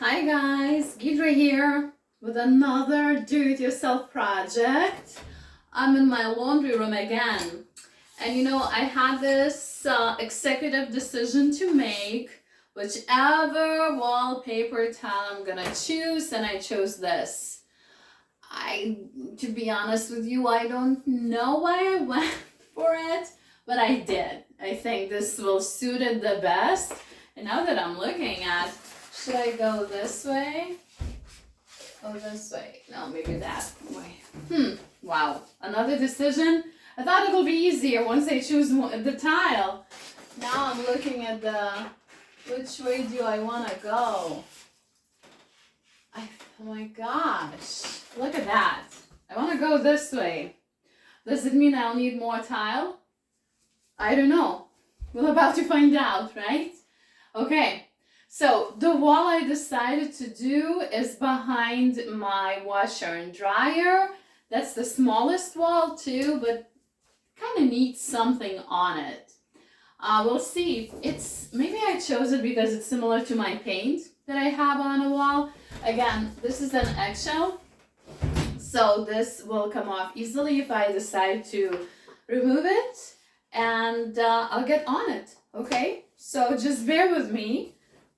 Hi guys, Gidra here with another do-it-yourself project. I'm in my laundry room again, and I had this executive decision to make whichever wallpaper tile I'm gonna choose, and I chose this. To be honest with you, I don't know why I went for it, but I did. I think this will suit it the best. And now that I'm looking at, should I go this way? Oh, this way. No, maybe that way. Wow. Another decision. I thought it'll be easier once I choose the tile. Now I'm looking at which way do I want to go? Oh my gosh. Look at that. I want to go this way. Does it mean I'll need more tile? I don't know. We're about to find out, right? Okay. So the wall I decided to do is behind my washer and dryer. That's the smallest wall too, but kind of needs something on it. We'll see. Maybe I chose it because it's similar to my paint that I have on a wall. Again, this is an eggshell, so this will come off easily if I decide to remove it, and I'll get on it. Okay, so just bear with me.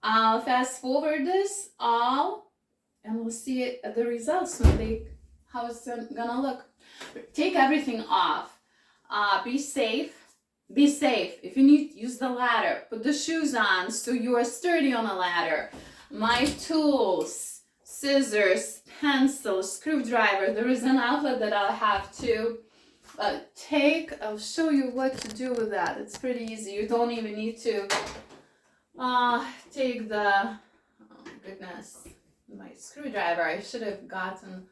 I'll fast forward this all, and we'll see the results how it's gonna look. Take everything off. Be safe. Be safe. If you need, use the ladder. Put the shoes on so you are sturdy on a ladder. My tools, scissors, pencil, screwdriver. There is an outlet that I'll have to take. I'll show you what to do with that. It's pretty easy. You don't even need to take oh goodness, my screwdriver. I should have gotten,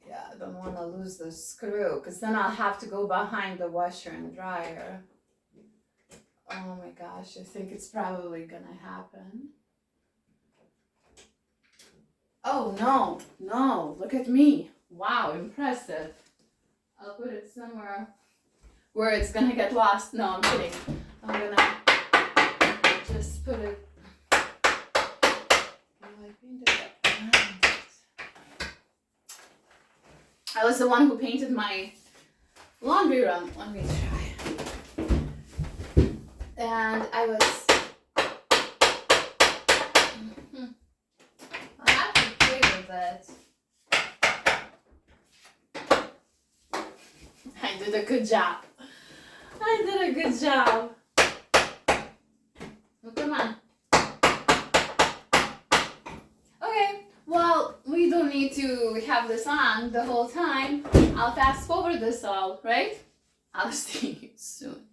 I don't want to lose the screw because then I'll have to go behind the washer and dryer. Oh my gosh, I think it's probably gonna happen. Oh no, look at me. Wow, impressive. I'll put it somewhere where it's gonna get lost. No, I'm kidding. I'm gonna just put it. I was the one who painted my laundry room. Let me try. And I was. I have to play with it. I did a good job. I did a good job. Well, come on. Okay, well, we don't need to have this on the whole time. I'll fast forward this all, right? I'll see you soon.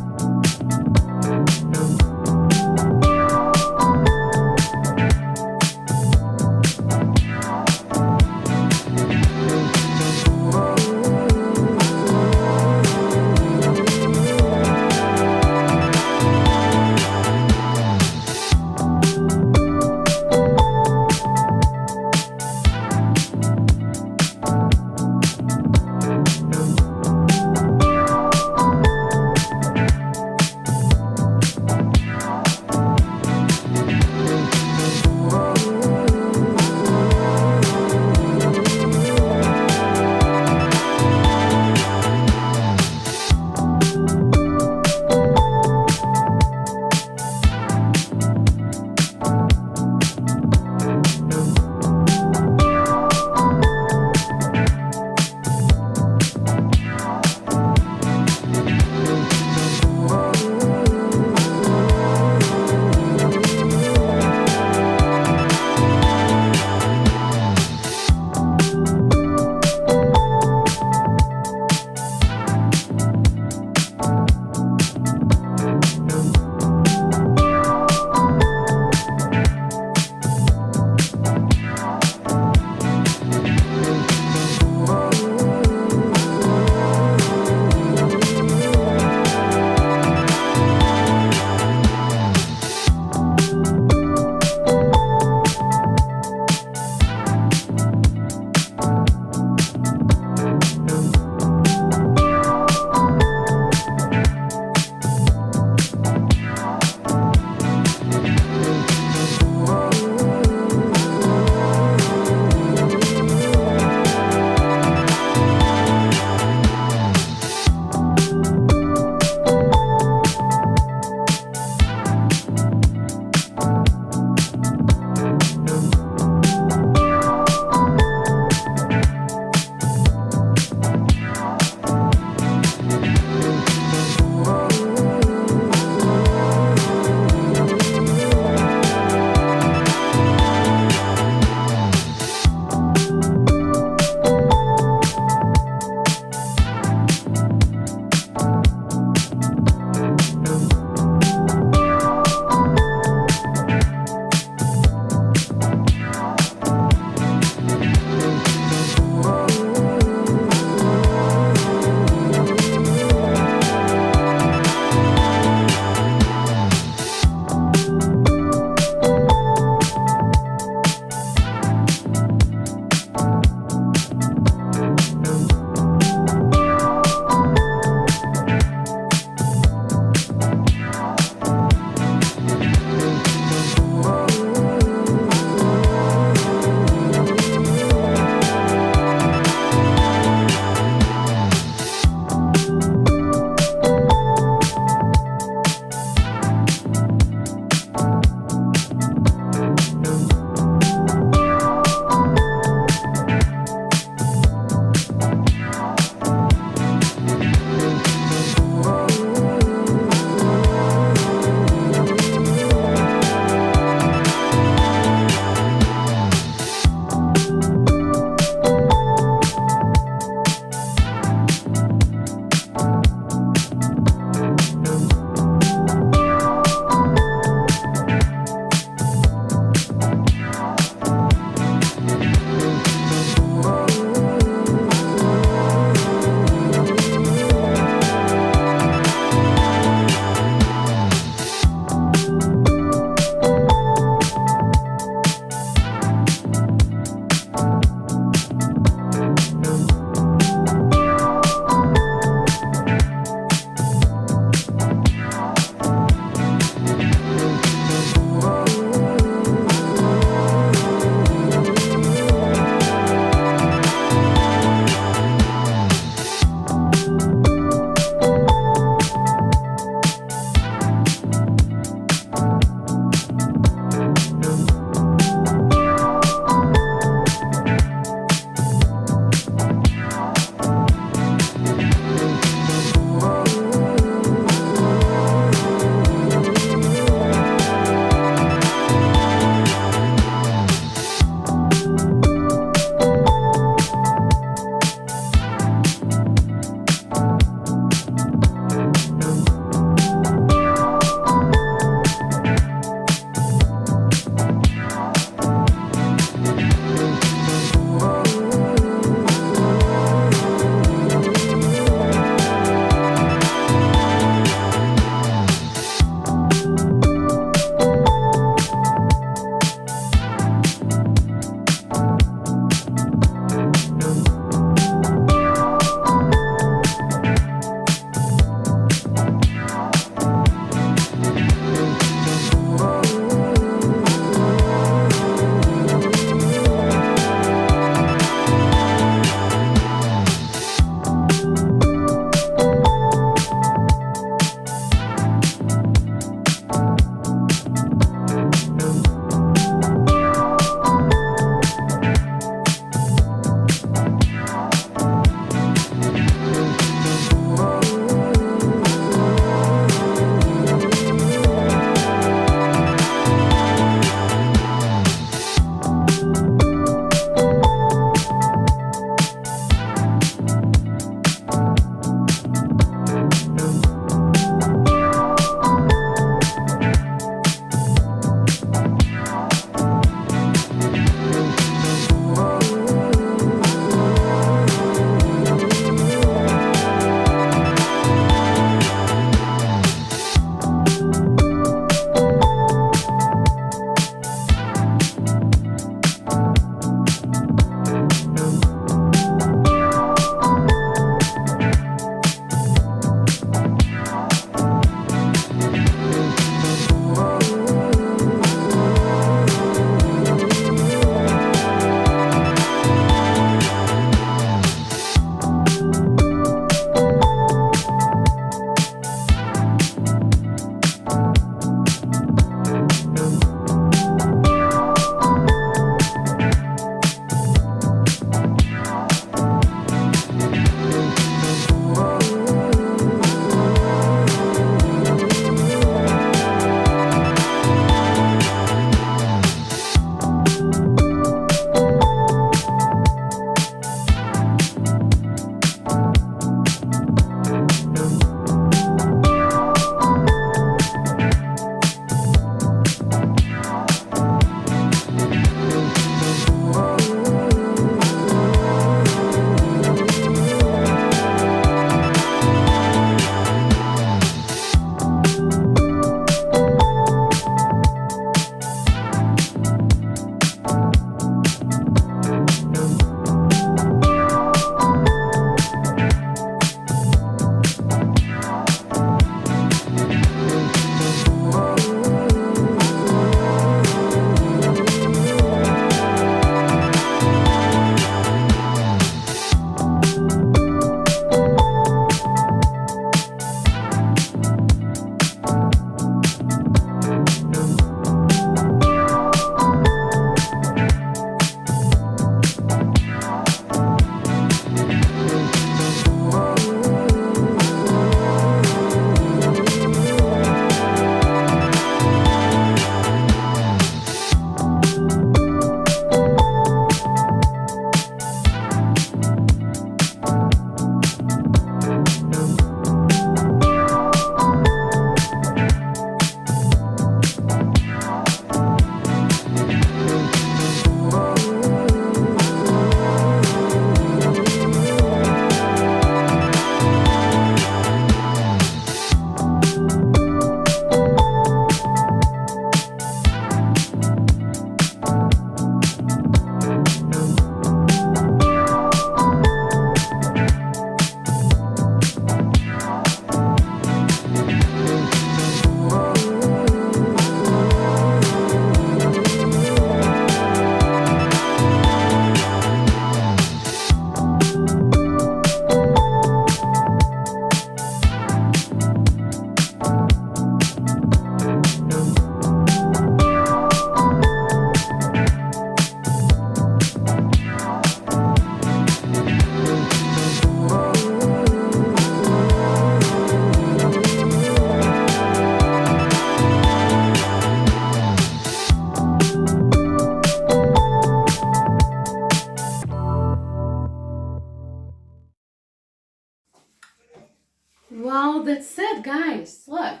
Well, that's it, guys. Look,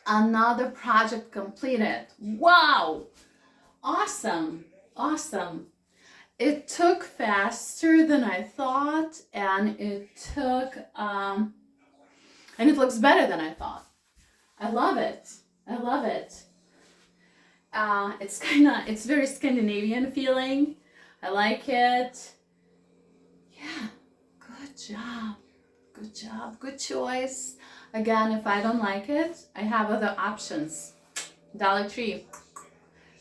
another project completed. Wow, awesome, awesome. It took faster than I thought, and it looks better than I thought. I love it. I love it. It's very Scandinavian feeling. I like it. Yeah, good job. Good job. Good choice. Again, if I don't like it, I have other options. Dollar Tree.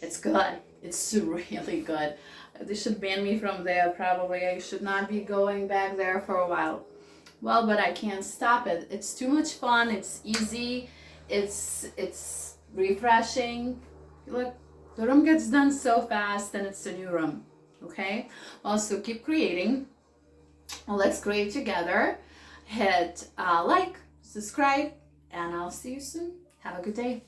It's good. It's really good. They should ban me from there probably. I should not be going back there for a while. Well, but I can't stop it. It's too much fun. It's easy. It's refreshing. Look, the room gets done so fast and it's a new room. Okay? Also, keep creating. Well, let's create together. Hit like, subscribe, and I'll see you soon. Have a good day.